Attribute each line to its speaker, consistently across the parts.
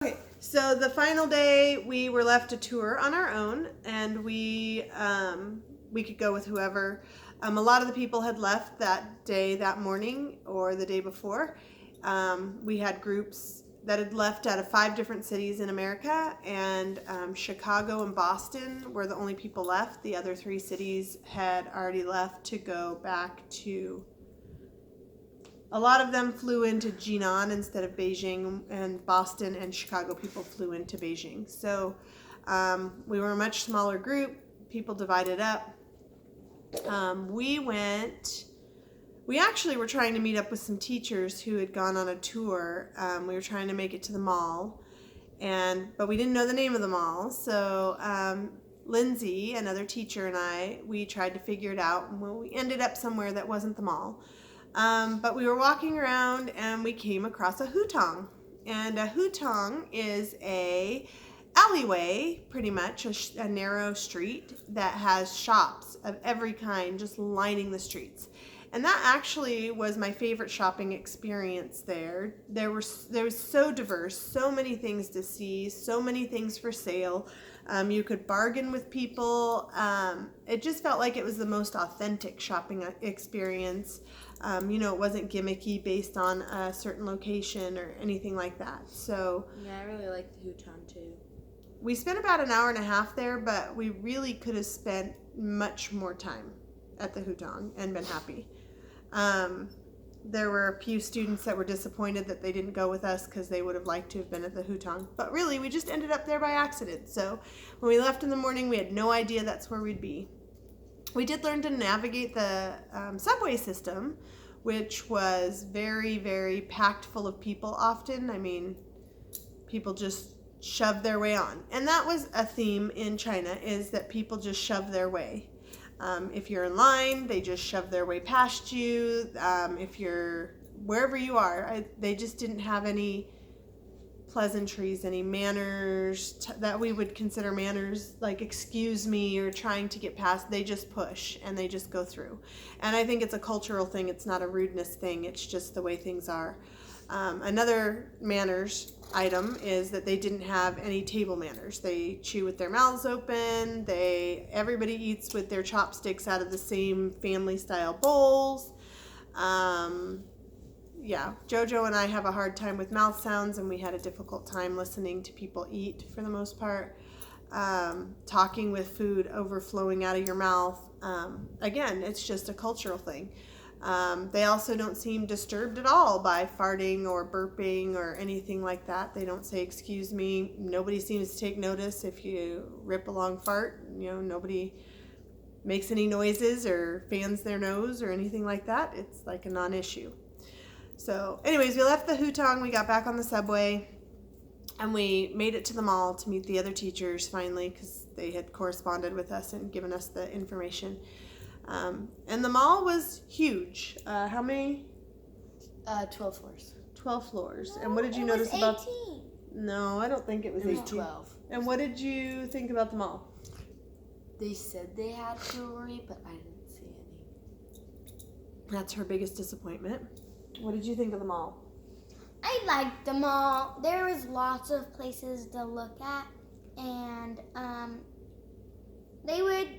Speaker 1: Okay, so the final day we were left to tour on our own, and we could go with whoever. A lot of the people had left that day, that morning, or the day before. We had groups that had left out of 5 different cities in America, and Chicago and Boston were the only people left. The other 3 cities had already left to go back to. A lot of them flew into Jinan instead of Beijing, and Boston and Chicago people flew into Beijing. So we were a much smaller group. People divided up. We actually were trying to meet up with some teachers who had gone on a tour. We were trying to make it to the mall, but we didn't know the name of the mall. So Lindsay, another teacher, and we tried to figure it out, and we ended up somewhere that wasn't the mall. But we were walking around and we came across a hutong. And a hutong is a alleyway, pretty much, a narrow street that has shops of every kind just lining the streets. And that actually was my favorite shopping experience there. There was so diverse, so many things to see, so many things for sale. You could bargain with people. It just felt like it was the most authentic shopping experience. It wasn't gimmicky based on a certain location or anything like that. So
Speaker 2: yeah, I really like the Hutong too.
Speaker 1: We spent about an hour and a half there, but we really could have spent much more time at the Hutong and been happy. There were a few students that were disappointed that they didn't go with us because they would have liked to have been at the Hutong. But really, we just ended up there by accident. So when we left in the morning, we had no idea that's where we'd be. We did learn to navigate the subway system, which was very, very packed full of people often. I mean, people just shove their way on. And that was a theme in China, is that people just shove their way. If you're in line, they just shove their way past you. If you're wherever you are, they just didn't have any pleasantries, any manners that we would consider manners, like excuse me or trying to get past. They just push and they just go through. And I think it's a cultural thing. It's not a rudeness thing. It's just the way things are. Another manners item is that they didn't have any table manners. They chew with their mouths open. Everybody eats with their chopsticks out of the same family style bowls. Jojo and I have a hard time with mouth sounds, and we had a difficult time listening to people eat for the most part. Talking with food overflowing out of your mouth. Again, it's just a cultural thing. They also don't seem disturbed at all by farting or burping or anything like that. They don't say, excuse me. Nobody seems to take notice if you rip a long fart. Nobody makes any noises or fans their nose or anything like that. It's like a non-issue. So anyways, we left the Hutong. We got back on the subway and we made it to the mall to meet the other teachers finally, because they had corresponded with us and given us the information. And the mall was huge. How many?
Speaker 2: 12 floors.
Speaker 1: 12 floors.
Speaker 3: No,
Speaker 1: and what did you
Speaker 3: it
Speaker 1: notice
Speaker 3: was
Speaker 1: about?
Speaker 3: 18.
Speaker 1: No, I don't think it was 18.
Speaker 2: 12.
Speaker 1: And what did you think about the mall?
Speaker 2: They said they had jewelry, but I didn't see any.
Speaker 1: That's her biggest disappointment. What did you think of the mall?
Speaker 3: I liked the mall. There was lots of places to look at, and they would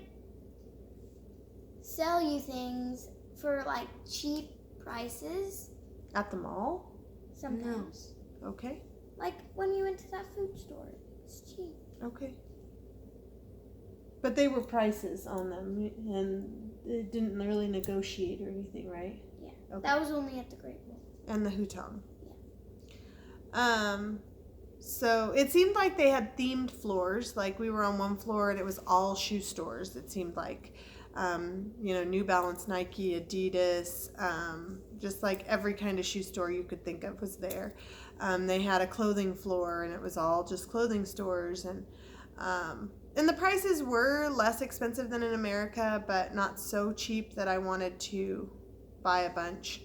Speaker 3: sell you things for like cheap prices
Speaker 1: At the mall?
Speaker 3: sometimes.
Speaker 1: Okay.
Speaker 3: Like when you went to that food store, it's cheap.
Speaker 1: Okay. But they were prices on them, and it didn't really negotiate or anything, right?
Speaker 3: Yeah.
Speaker 1: Okay.
Speaker 3: That was only at the Great Wall.
Speaker 1: And the Hutong.
Speaker 3: Yeah.
Speaker 1: So it seemed like they had themed floors. Like we were on one floor and it was all shoe stores. It seemed like, New Balance, Nike, Adidas, just like every kind of shoe store you could think of was there. They had a clothing floor and it was all just clothing stores, and the prices were less expensive than in America, but not so cheap that I wanted to buy a bunch.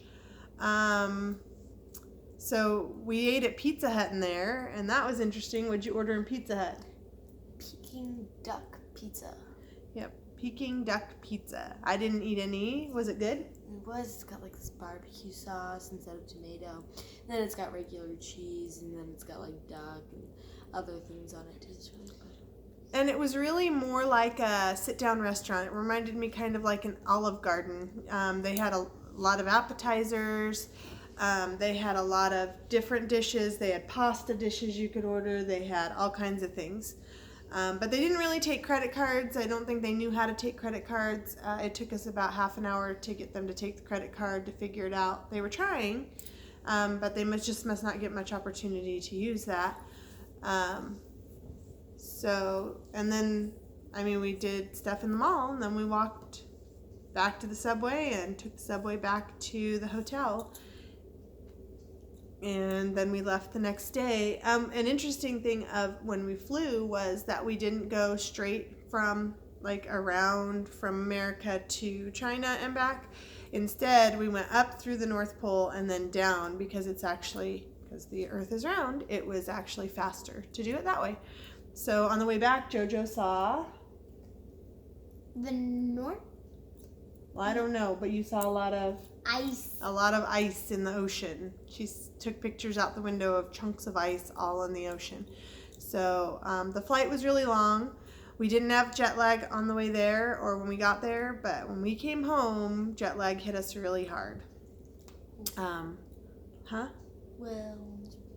Speaker 1: So we ate at Pizza Hut in there, and that was interesting. What'd you order in Pizza Hut?
Speaker 2: Peking duck pizza.
Speaker 1: Yep, Peking duck pizza. I didn't eat any. Was it good?
Speaker 2: it was. It's got like this barbecue sauce instead of tomato. And then it's got regular cheese, and then it's got like duck and other things on it too. It's really good.
Speaker 1: And it was really more like a sit-down restaurant. It reminded me kind of like an Olive Garden. They had a lot of appetizers. They had a lot of different dishes. They had pasta dishes you could order. They had all kinds of things. But they didn't really take credit cards. I don't think they knew how to take credit cards. It took us about half an hour to get them to take the credit card to figure it out. They were trying, but they must not get much opportunity to use that. And then, we did stuff in the mall, and then we walked back to the subway and took the subway back to the hotel. And then we left the next day. An interesting thing of when we flew was that we didn't go straight from around from America to China and back. Instead, we went up through the North Pole and then down because the Earth is round, it was actually faster to do it that way. So on the way back, JoJo saw...
Speaker 3: The North?
Speaker 1: Well, I don't know, but you saw a lot of
Speaker 3: Ice.
Speaker 1: in the ocean. She took pictures out the window of chunks of ice all in the ocean. So the flight was really long. We didn't have jet lag on the way there or when we got there, but when we came home, jet lag hit us really hard. Well,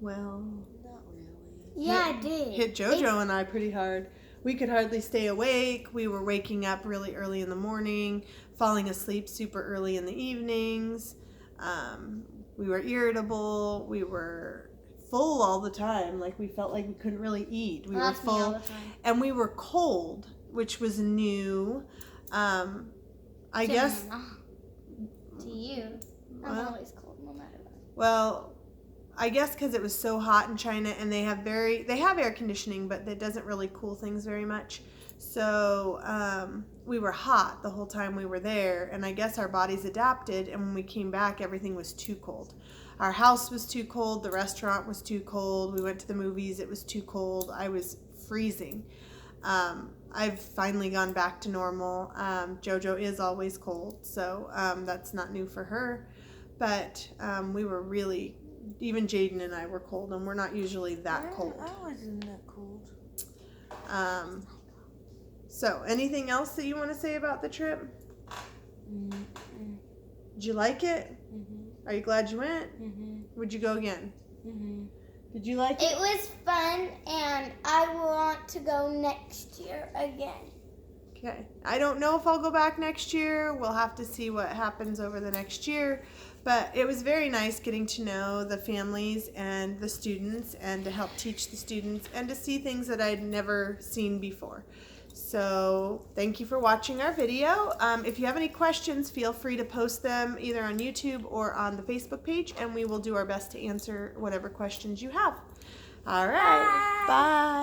Speaker 2: Not really.
Speaker 3: Yeah, it did.
Speaker 1: hit JoJo and I pretty hard. We could hardly stay awake. We were waking up really early in the morning, falling asleep super early in the evenings. We were irritable. We were full all the time. We felt like we couldn't really eat. We were
Speaker 3: That's me all
Speaker 1: full.
Speaker 3: the time.
Speaker 1: And we were cold, which was new. I guess...
Speaker 3: To you. I'm
Speaker 1: Well-
Speaker 3: always cold no matter what.
Speaker 1: Well, I guess because it was so hot in China, and they have air conditioning, but that doesn't really cool things very much. So we were hot the whole time we were there, and I guess our bodies adapted. And when we came back, everything was too cold. Our house was too cold. The restaurant was too cold. We went to the movies. It was too cold. I was freezing. I've finally gone back to normal. JoJo is always cold, so that's not new for her. But we were really... Even Jaden and I were cold, and we're not usually that cold.
Speaker 2: I wasn't that cold.
Speaker 1: So, anything else that you want to say about the trip?
Speaker 2: Mm-hmm.
Speaker 1: Did you like it?
Speaker 2: Mm-hmm.
Speaker 1: Are you glad you went?
Speaker 2: Mm-hmm.
Speaker 1: Would you go again?
Speaker 2: Mm-hmm.
Speaker 1: Did you like it?
Speaker 3: It was fun, and I want to go next year again.
Speaker 1: Okay. I don't know if I'll go back next year. We'll have to see what happens over the next year. But it was very nice getting to know the families and the students and to help teach the students and to see things that I'd never seen before. So thank you for watching our video. If you have any questions, feel free to post them either on YouTube or on the Facebook page, and we will do our best to answer whatever questions you have. All right. Bye.